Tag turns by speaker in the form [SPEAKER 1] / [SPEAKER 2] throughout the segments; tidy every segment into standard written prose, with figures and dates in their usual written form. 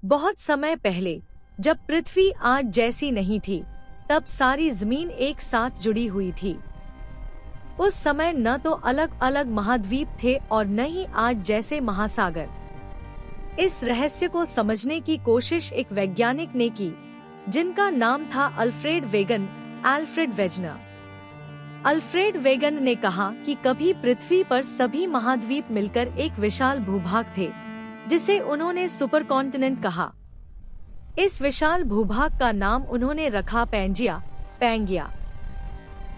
[SPEAKER 1] बहुत समय पहले, जब पृथ्वी आज जैसी नहीं थी, तब सारी जमीन एक साथ जुड़ी हुई थी। उस समय न तो अलग अलग महाद्वीप थे और न ही आज जैसे महासागर। इस रहस्य को समझने की कोशिश एक वैज्ञानिक ने की, जिनका नाम था अल्फ्रेड वेगन। अल्फ्रेड वेगन ने कहा कि कभी पृथ्वी पर सभी महाद्वीप मिलकर एक विशाल भूभाग थे, जिसे उन्होंने सुपरकॉन्टिनेंट कहा। इस विशाल भूभाग का नाम उन्होंने रखा पैंजिया।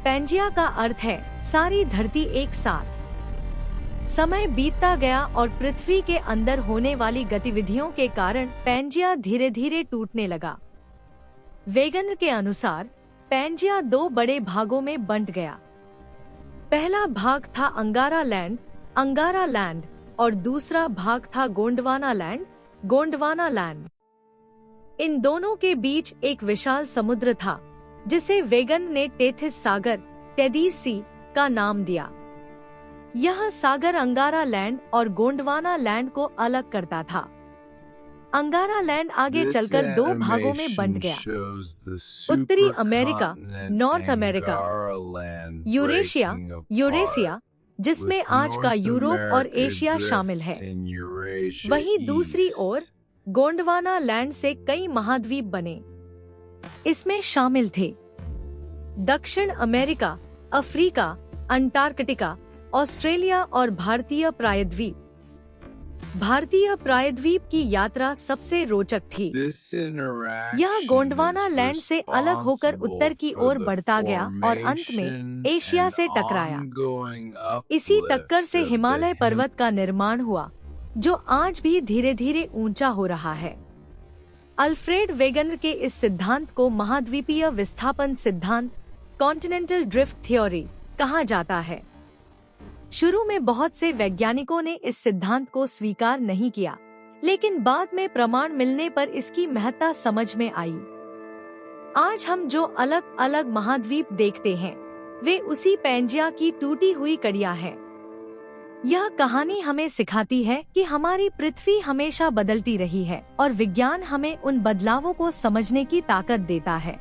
[SPEAKER 1] पैंजिया का अर्थ है सारी धरती एक साथ। समय बीतता गया और पृथ्वी के अंदर होने वाली गतिविधियों के कारण पैंजिया धीरे धीरे टूटने लगा। वेगन के अनुसार पैंजिया दो बड़े भागों में बंट गया। पहला भाग था अंगारा लैंड और दूसरा भाग था गोंडवाना लैंड। इन दोनों के बीच एक विशाल समुद्र था, जिसे वेगन ने टेथिस सी का नाम दिया। यह सागर अंगारा लैंड और गोंडवाना लैंड को अलग करता था। अंगारा लैंड आगे चलकर दो भागों में बंट गया। उत्तरी अमेरिका, नॉर्थ अमेरिका, यूरेशिया, जिसमें आज का यूरोप और एशिया शामिल है। वहीं दूसरी ओर गोंडवाना लैंड से कई महाद्वीप बने। इसमें शामिल थे दक्षिण अमेरिका, अफ्रीका, अंटार्कटिका, ऑस्ट्रेलिया और भारतीय प्रायद्वीप की यात्रा सबसे रोचक थी। यह गोंडवाना लैंड से अलग होकर उत्तर की ओर बढ़ता गया और अंत में एशिया से टकराया। इसी टक्कर से हिमालय पर्वत का निर्माण हुआ, जो आज भी धीरे धीरे ऊंचा हो रहा है। अल्फ्रेड वेगन के इस सिद्धांत को महाद्वीपीय विस्थापन सिद्धांत, कॉन्टिनेंटल ड्रिफ्ट थ्योरी कहा जाता है। शुरू में बहुत से वैज्ञानिकों ने इस सिद्धांत को स्वीकार नहीं किया, लेकिन बाद में प्रमाण मिलने पर इसकी महत्ता समझ में आई। आज हम जो अलग अलग महाद्वीप देखते हैं, वे उसी पैंजिया की टूटी हुई कड़ियाँ हैं। यह कहानी हमें सिखाती है कि हमारी पृथ्वी हमेशा बदलती रही है और विज्ञान हमें उन बदलावों को समझने की ताकत देता है।